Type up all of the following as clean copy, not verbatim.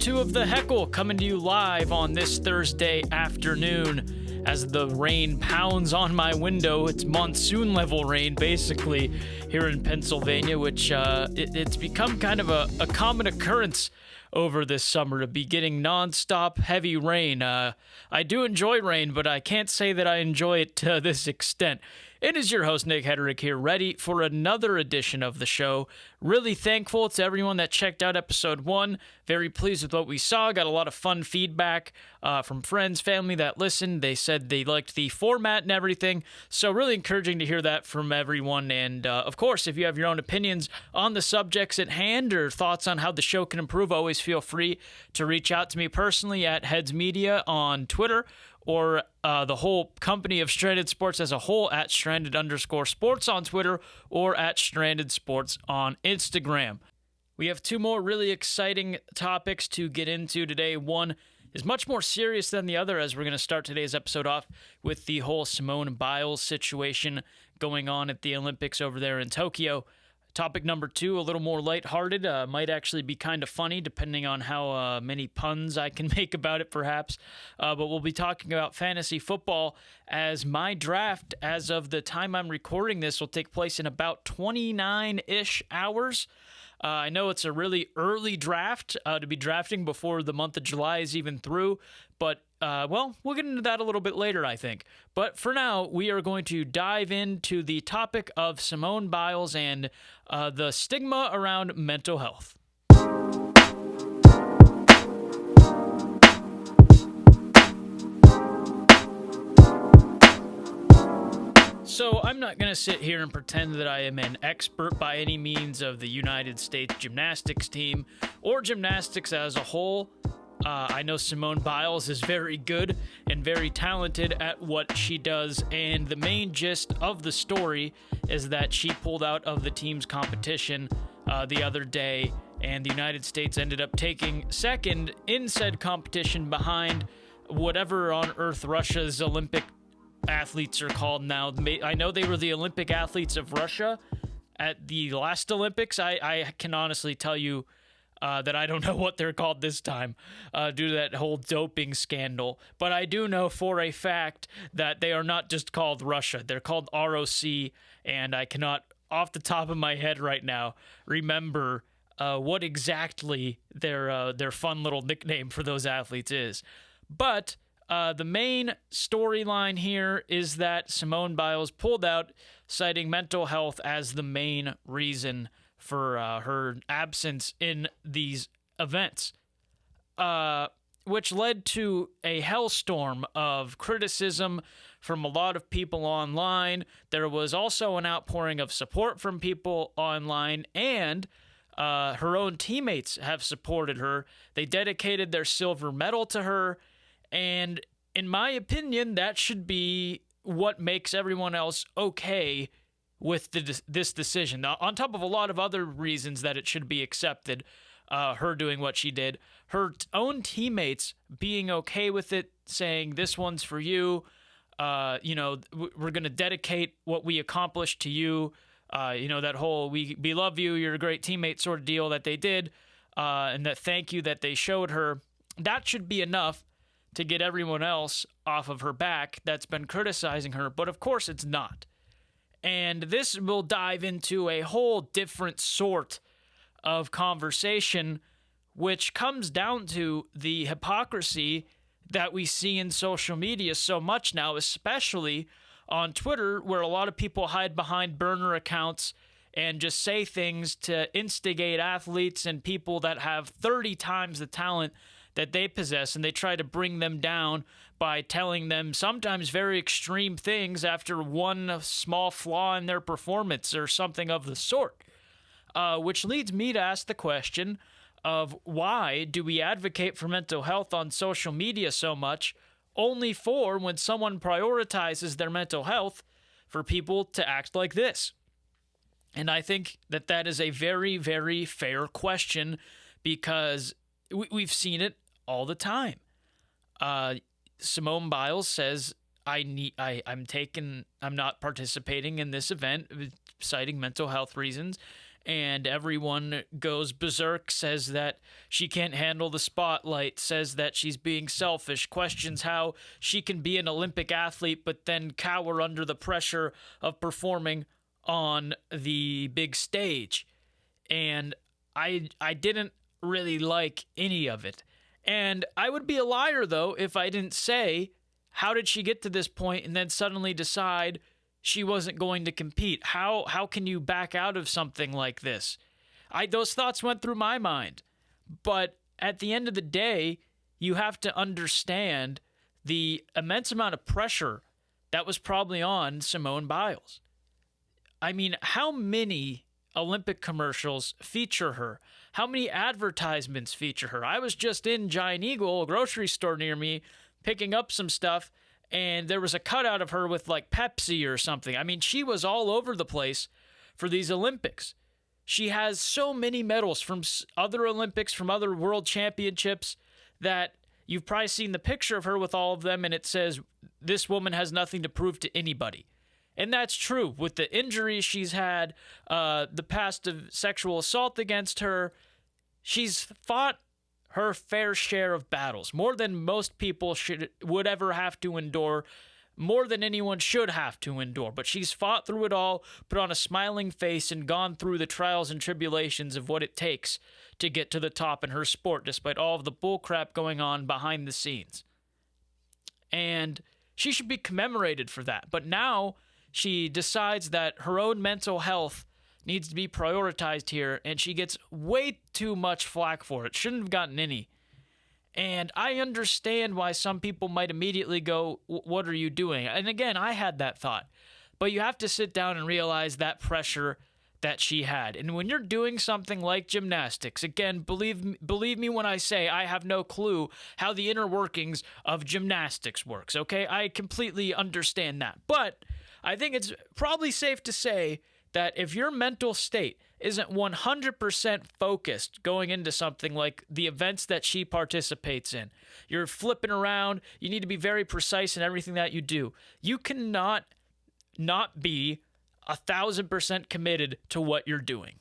2 of the Heckle coming to you live on this Thursday afternoon as the rain pounds on my window. It's monsoon level rain basically here in Pennsylvania, which it's become kind of a common occurrence over this summer to be getting nonstop heavy rain. I do enjoy rain, but I can't say that I enjoy it to this extent. It is your host, Nick Hedrick here, ready for another edition of the show. Really thankful to everyone that checked out episode 1. Very pleased with what we saw. Got a lot of fun feedback from friends, family that listened. They said they liked the format and everything. So really encouraging to hear that from everyone. And of course, if you have your own opinions on the subjects at hand or thoughts on how the show can improve, always feel free to reach out to me personally at Heads Media on Twitter, or the whole company of Stranded Sports as a whole at Stranded_sports on Twitter, or at Stranded Sports on Instagram. We have 2 more really exciting topics to get into today. One is much more serious than the other, as we're going to start today's episode off with the whole Simone Biles situation going on at the Olympics over there in Tokyo. Topic number 2, a little more lighthearted, might actually be kind of funny depending on how many puns I can make about it perhaps, but we'll be talking about fantasy football as my draft, as of the time I'm recording this, will take place in about 29-ish hours. I know it's a really early draft to be drafting before the month of July is even through, but we'll get into that a little bit later, I think. But for now, we are going to dive into the topic of Simone Biles and the stigma around mental health. So I'm not going to sit here and pretend that I am an expert by any means of the United States gymnastics team or gymnastics as a whole. I know Simone Biles is very good and very talented at what she does, and the main gist of the story is that she pulled out of the team's competition the other day, and the United States ended up taking second in said competition behind whatever on earth Russia's Olympic athletes are called now. I know they were the Olympic athletes of Russia at the last Olympics. I can honestly tell you that I don't know what they're called this time due to that whole doping scandal. But I do know for a fact that they are not just called Russia. They're called ROC, and I cannot, off the top of my head right now, remember what exactly their fun little nickname for those athletes is. But the main storyline here is that Simone Biles pulled out, citing mental health as the main reason for her absence in these events, which led to a hellstorm of criticism from a lot of people online. There was also an outpouring of support from people online, and her own teammates have supported her. They dedicated their silver medal to her, and in my opinion, that should be what makes everyone else okay with this decision. Now, on top of a lot of other reasons that it should be accepted, her doing what she did, her own teammates being okay with it, saying, this one's for you, we're going to dedicate what we accomplished to you, that whole we love you, you're a great teammate sort of deal that they did, and that thank you that they showed her. That should be enough to get everyone else off of her back that's been criticizing her, but of course it's not. And this will dive into a whole different sort of conversation, which comes down to the hypocrisy that we see in social media so much now, especially on Twitter, where a lot of people hide behind burner accounts and just say things to instigate athletes and people that have 30 times the talent that they possess, and they try to bring them down by telling them sometimes very extreme things after one small flaw in their performance or something of the sort. Which leads me to ask the question of why do we advocate for mental health on social media so much, only for when someone prioritizes their mental health for people to act like this? And I think that is a very, very fair question, because we've seen it all the time. Simone Biles says, I'm not participating in this event, citing mental health reasons. and everyone goes berserk, says that she can't handle the spotlight, says that she's being selfish, questions how she can be an Olympic athlete but then cower under the pressure of performing on the big stage. And I didn't really like any of it. And I would be a liar, though, if I didn't say, how did she get to this point and then suddenly decide she wasn't going to compete? How can you back out of something like this? Those thoughts went through my mind. But at the end of the day, you have to understand the immense amount of pressure that was probably on Simone Biles. I mean, how many Olympic commercials feature her? How many advertisements feature her? I was just in Giant Eagle, a grocery store near me, picking up some stuff, and there was a cutout of her with like Pepsi or something. I mean, she was all over the place for these Olympics. She has so many medals from other Olympics, from other world championships, that you've probably seen the picture of her with all of them, and it says, this woman has nothing to prove to anybody. And that's true. With the injuries she's had, the past of sexual assault against her, she's fought her fair share of battles, more than most people would ever have to endure, more than anyone should have to endure. But she's fought through it all, put on a smiling face, and gone through the trials and tribulations of what it takes to get to the top in her sport, despite all of the bullcrap going on behind the scenes. And she should be commemorated for that. But now she decides that her own mental health needs to be prioritized here, and she gets way too much flack for it. Shouldn't have gotten any. And I understand why some people might immediately go, what are you doing? And again, I had that thought. But you have to sit down and realize that pressure that she had. And when you're doing something like gymnastics, again, believe me when I say I have no clue how the inner workings of gymnastics works, okay? I completely understand that. But I think it's probably safe to say that if your mental state isn't 100% focused going into something like the events that she participates in, you're flipping around, you need to be very precise in everything that you do. You cannot not be 1,000% committed to what you're doing.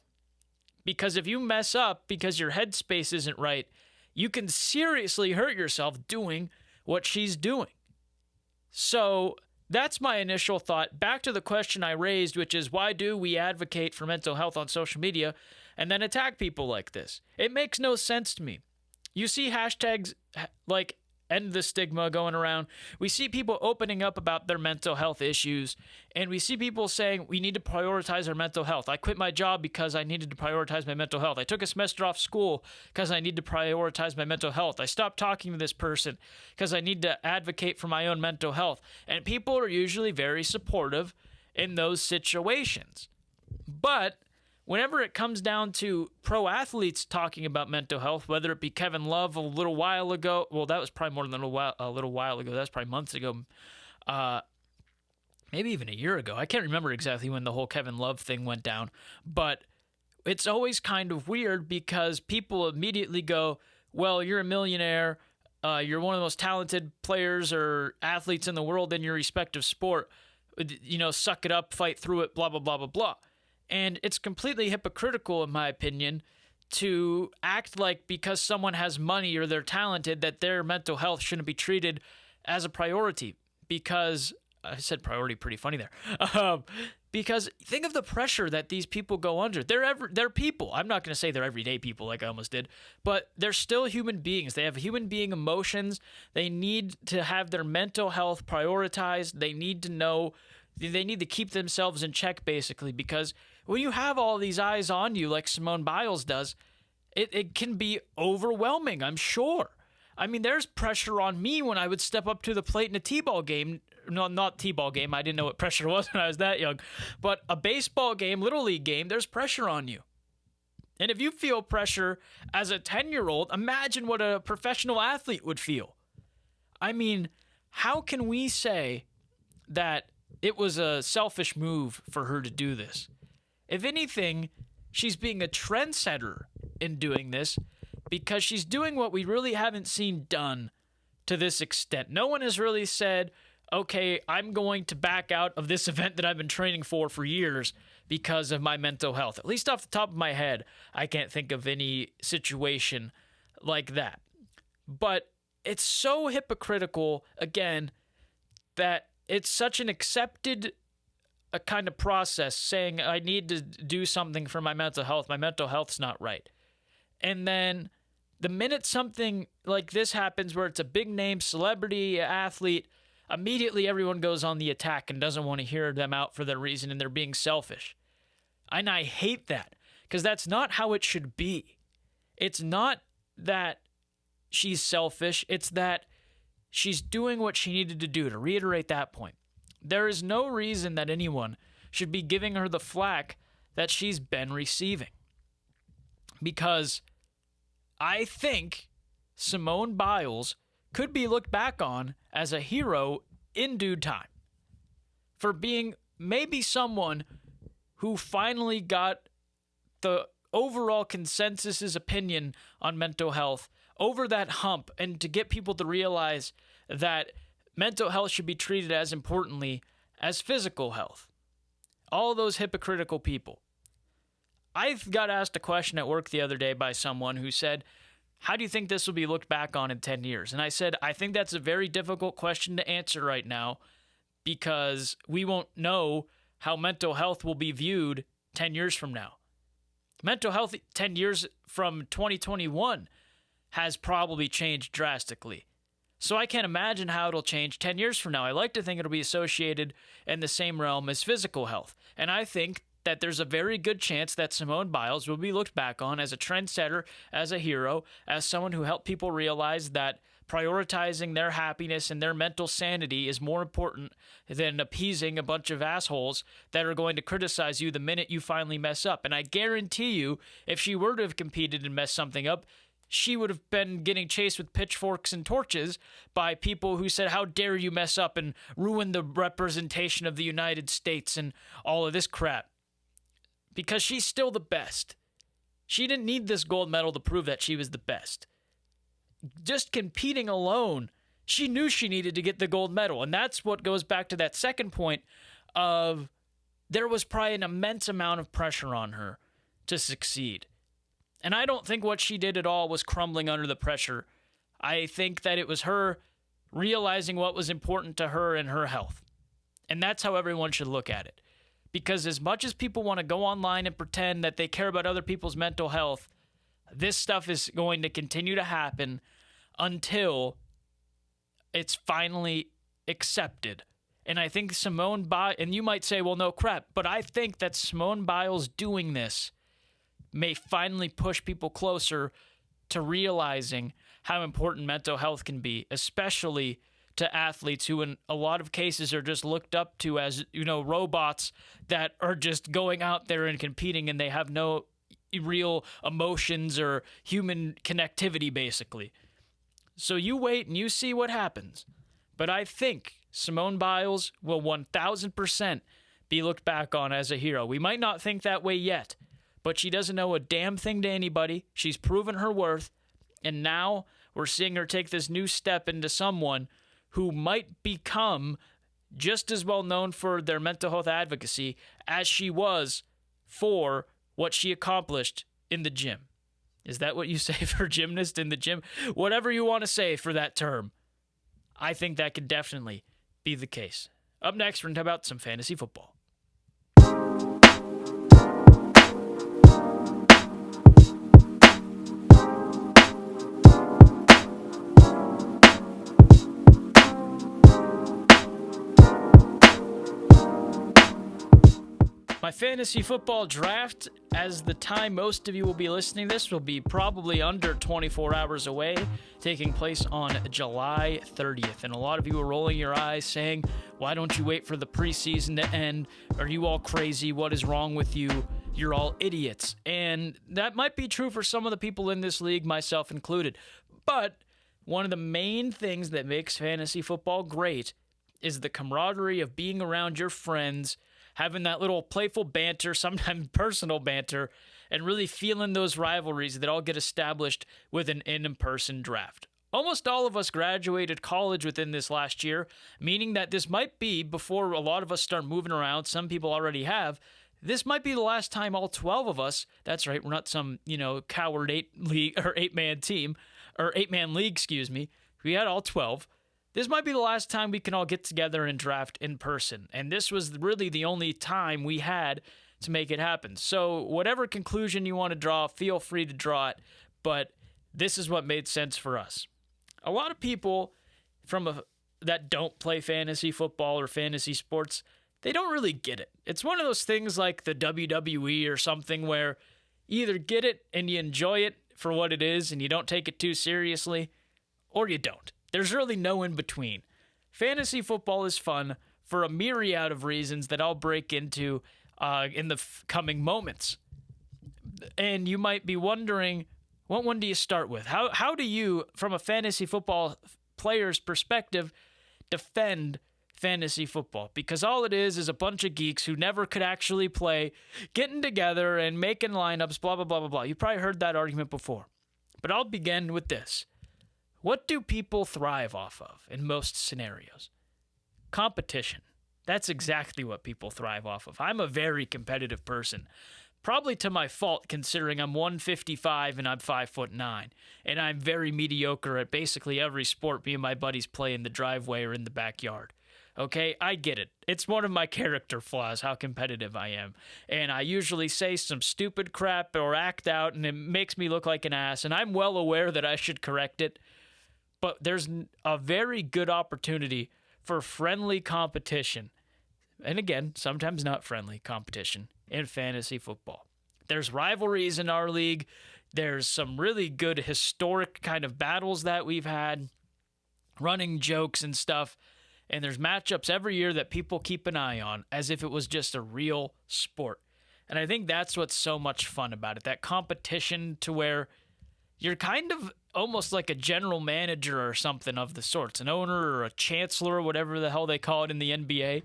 Because if you mess up because your headspace isn't right, you can seriously hurt yourself doing what she's doing. So that's my initial thought. Back to the question I raised, which is, why do we advocate for mental health on social media and then attack people like this? It makes no sense to me. You see hashtags like end the stigma going around. We see people opening up about their mental health issues, and we see people saying we need to prioritize our mental health. I quit my job because I needed to prioritize my mental health. I took a semester off school because I need to prioritize my mental health. I stopped talking to this person because I need to advocate for my own mental health. And people are usually very supportive in those situations. But whenever it comes down to pro athletes talking about mental health, whether it be Kevin Love a little while ago, well, that was probably more than a little while ago. That was probably months ago, maybe even a year ago. I can't remember exactly when the whole Kevin Love thing went down, but it's always kind of weird because people immediately go, well, you're a millionaire, you're one of the most talented players or athletes in the world in your respective sport, suck it up, fight through it, blah, blah, blah, blah, blah. And it's completely hypocritical, in my opinion, to act like because someone has money or they're talented that their mental health shouldn't be treated as a priority. Because, I said priority pretty funny there. Because think of the pressure that these people go under. They're people. I'm not going to say they're everyday people like I almost did, but they're still human beings. They have human being emotions. They need to have their mental health prioritized. They need to keep themselves in check, basically, because when you have all these eyes on you like Simone Biles does, it can be overwhelming, I'm sure. I mean, there's pressure on me when I would step up to the plate in a t-ball game. No, not t-ball game. I didn't know what pressure was when I was that young. But a baseball game, little league game, there's pressure on you. And if you feel pressure as a 10-year-old, imagine what a professional athlete would feel. I mean, how can we say that it was a selfish move for her to do this? If anything, she's being a trendsetter in doing this because she's doing what we really haven't seen done to this extent. No one has really said, okay, I'm going to back out of this event that I've been training for years because of my mental health. At least off the top of my head, I can't think of any situation like that. But it's so hypocritical, again, that it's such an accepted a kind of process saying I need to do something for my mental health. My mental health's not right. And then the minute something like this happens where it's a big name celebrity, athlete, immediately everyone goes on the attack and doesn't want to hear them out for their reason and they're being selfish. And I hate that because that's not how it should be. It's not that she's selfish. It's that she's doing what she needed to do, to reiterate that point. There is no reason that anyone should be giving her the flack that she's been receiving. Because I think Simone Biles could be looked back on as a hero in due time for being maybe someone who finally got the overall consensus's opinion on mental health over that hump and to get people to realize that mental health should be treated as importantly as physical health. All those hypocritical people. I got asked a question at work the other day by someone who said, how do you think this will be looked back on in 10 years? And I said, I think that's a very difficult question to answer right now because we won't know how mental health will be viewed 10 years from now. Mental health 10 years from 2021 has probably changed drastically. So I can't imagine how it'll change 10 years from now. I like to think it'll be associated in the same realm as physical health. And I think that there's a very good chance that Simone Biles will be looked back on as a trendsetter, as a hero, as someone who helped people realize that prioritizing their happiness and their mental sanity is more important than appeasing a bunch of assholes that are going to criticize you the minute you finally mess up. And I guarantee you, if she were to have competed and messed something up, she would have been getting chased with pitchforks and torches by people who said, how dare you mess up and ruin the representation of the United States and all of this crap. Because she's still the best. She didn't need this gold medal to prove that she was the best. Just competing alone, she knew she needed to get the gold medal. And that's what goes back to that second point of there was probably an immense amount of pressure on her to succeed. And I don't think what she did at all was crumbling under the pressure. I think that it was her realizing what was important to her and her health. And that's how everyone should look at it. Because as much as people want to go online and pretend that they care about other people's mental health, this stuff is going to continue to happen until it's finally accepted. And I think Simone Biles, and you might say, well, no crap, but I think that Simone Biles doing this may finally push people closer to realizing how important mental health can be, especially to athletes who in a lot of cases are just looked up to as, robots that are just going out there and competing and they have no real emotions or human connectivity, basically. So you wait and you see what happens. But I think Simone Biles will 1,000% be looked back on as a hero. We might not think that way yet, but she doesn't owe a damn thing to anybody. She's proven her worth, and now we're seeing her take this new step into someone who might become just as well known for their mental health advocacy as she was for what she accomplished in the gym. Is that what you say for gymnast in the gym? Whatever you want to say for that term. I think that could definitely be the case. Up next, we're going to talk about some fantasy football. My fantasy football draft, as the time most of you will be listening to this, will be probably under 24 hours away, taking place on July 30th. And a lot of you are rolling your eyes saying, why don't you wait for the preseason to end? Are you all crazy? What is wrong with you? You're all idiots. And that might be true for some of the people in this league, myself included. But one of the main things that makes fantasy football great is the camaraderie of being around your friends, having that little playful banter, sometimes personal banter, and really feeling those rivalries that all get established with an in-person draft. Almost all of us graduated college within this last year, meaning that this might be, before a lot of us start moving around, some people already have, this might be the last time all 12 of us, that's right, we're not some, coward 8-man team, or 8-man league, excuse me. We had all 12. This might be the last time we can all get together and draft in person. And this was really the only time we had to make it happen. So whatever conclusion you want to draw, feel free to draw it. But this is what made sense for us. A lot of people that don't play fantasy football or fantasy sports, they don't really get it. It's one of those things like the WWE or something where you either get it and you enjoy it for what it is and you don't take it too seriously, or you don't. There's really no in between. Fantasy football is fun for a myriad of reasons that I'll break into in the coming moments. And you might be wondering, what one do you start with? How do you, from a fantasy football player's perspective, defend fantasy football? Because all it is a bunch of geeks who never could actually play, getting together and making lineups, blah, blah, blah, blah, blah. You've probably heard that argument before. But I'll begin with this. What do people thrive off of in most scenarios? Competition. That's exactly what people thrive off of. I'm a very competitive person. Probably to my fault, considering I'm 155 and I'm 5'9", and I'm very mediocre at basically every sport me and my buddies play in the driveway or in the backyard. Okay, I get it. It's one of my character flaws, how competitive I am. And I usually say some stupid crap or act out, and it makes me look like an ass, and I'm well aware that I should correct it. But there's a very good opportunity for friendly competition. And again, sometimes not friendly competition in fantasy football. There's rivalries in our league. There's some really good historic kind of battles that we've had, running jokes and stuff. And there's matchups every year that people keep an eye on as if it was just a real sport. And I think that's what's so much fun about it, that competition to where you're kind of almost like a general manager or something of the sorts, an owner or a chancellor or whatever the hell they call it in the NBA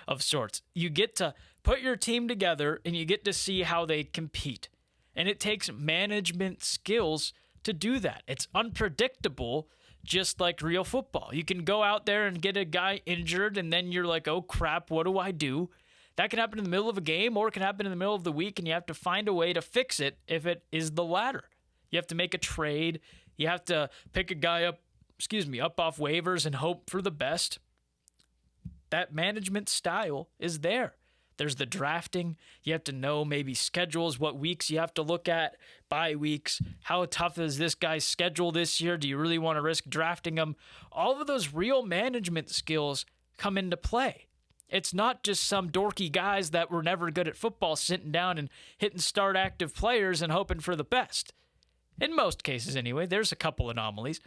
of sorts. You get to put your team together and you get to see how they compete. And it takes management skills to do that. It's unpredictable, just like real football. You can go out there and get a guy injured and then you're like, oh crap, what do I do? That can happen in the middle of a game or it can happen in the middle of the week, and you have to find a way to fix it if it is the latter. You have to make a trade. You have to pick a guy up off waivers and hope for the best. That management style is there. There's the drafting. You have to know maybe schedules, what weeks you have to look at, bye weeks. How tough is this guy's schedule this year? Do you really want to risk drafting him? All of those real management skills come into play. It's not just some dorky guys that were never good at football sitting down and hitting start active players and hoping for the best. In most cases, anyway, there's a couple anomalies.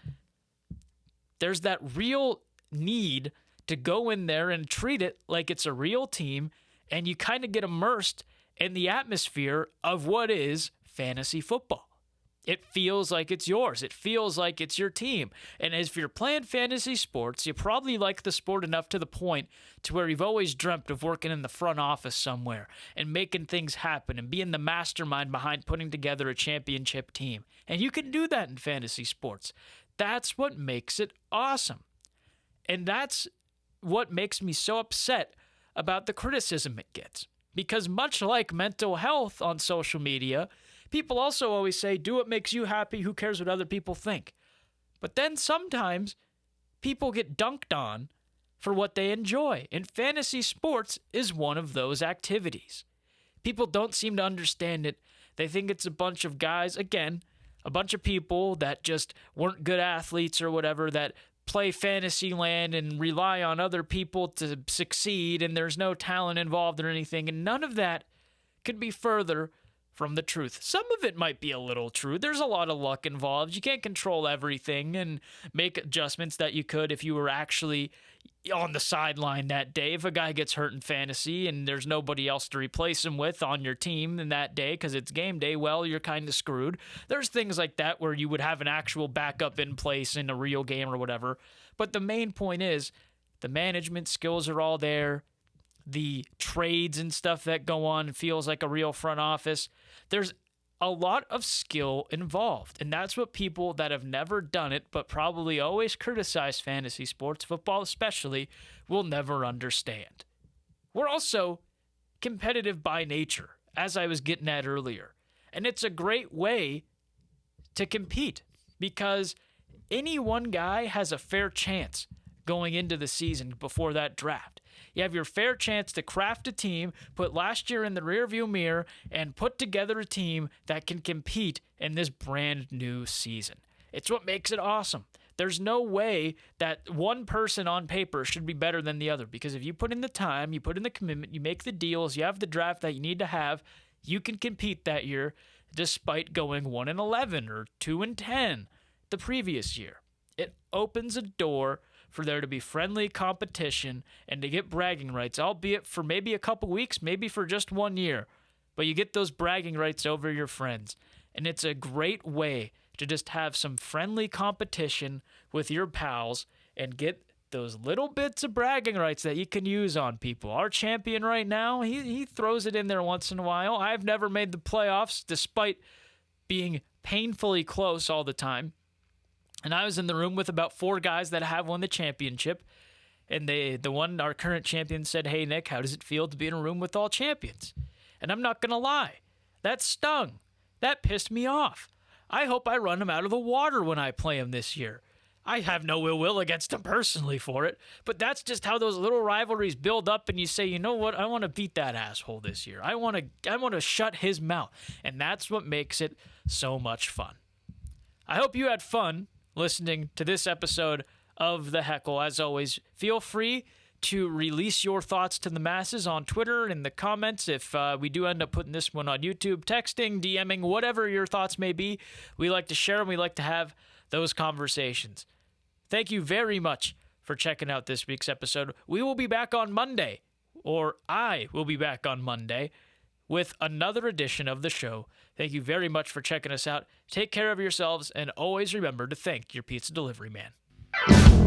There's that real need to go in there and treat it like it's a real team, and you kind of get immersed in the atmosphere of what is fantasy football. It feels like it's yours. It feels like it's your team. And if you're playing fantasy sports, you probably like the sport enough to the point to where you've always dreamt of working in the front office somewhere and making things happen and being the mastermind behind putting together a championship team. And you can do that in fantasy sports. That's what makes it awesome. And that's what makes me so upset about the criticism it gets. Because much like mental health on social media, people also always say, do what makes you happy, who cares what other people think? But then sometimes people get dunked on for what they enjoy, and fantasy sports is one of those activities. People don't seem to understand it. They think it's a bunch of guys, again, a bunch of people that just weren't good athletes or whatever, that play fantasy land and rely on other people to succeed, and there's no talent involved or anything, and none of that could be further from the truth. Some of it might be a little true. There's a lot of luck involved. You can't control everything and make adjustments that you could if you were actually on the sideline that day. If a guy gets hurt in fantasy and there's nobody else to replace him with on your team in that day because it's game day, well, you're kind of screwed. There's things like that where you would have an actual backup in place in a real game or whatever. But the main point is the management skills are all there. The trades and stuff that go on feels like a real front office. There's a lot of skill involved. And that's what people that have never done it, but probably always criticize fantasy sports, football especially, will never understand. We're also competitive by nature, as I was getting at earlier. And it's a great way to compete because any one guy has a fair chance going into the season before that draft. You have your fair chance to craft a team, put last year in the rearview mirror, and put together a team that can compete in this brand new season. It's what makes it awesome. There's no way that one person on paper should be better than the other, because if you put in the time, you put in the commitment, you make the deals, you have the draft that you need to have, you can compete that year despite going 1-11 or 2-10 the previous year. It opens a door for there to be friendly competition and to get bragging rights, albeit for maybe a couple weeks, maybe for just 1 year. But you get those bragging rights over your friends. And it's a great way to just have some friendly competition with your pals and get those little bits of bragging rights that you can use on people. Our champion right now, he throws it in there once in a while. I've never made the playoffs despite being painfully close all the time. And I was in the room with about 4 guys that have won the championship. And our current champion said, "Hey, Nick, how does it feel to be in a room with all champions?" And I'm not going to lie. That stung. That pissed me off. I hope I run him out of the water when I play him this year. I have no ill will against him personally for it, but that's just how those little rivalries build up, and you say, you know what, I want to beat that asshole this year. I want to shut his mouth, and that's what makes it so much fun. I hope you had fun listening to this episode of The Heckle. As always, feel free to release your thoughts to the masses on Twitter and in the comments. If we do end up putting this one on YouTube, texting, DMing, whatever your thoughts may be, we like to share them. We like to have those conversations. Thank you very much for checking out this week's episode. We will be back on Monday, or I will be back on Monday, with another edition of the show. Thank you very much for checking us out. Take care of yourselves, and always remember to thank your pizza delivery man.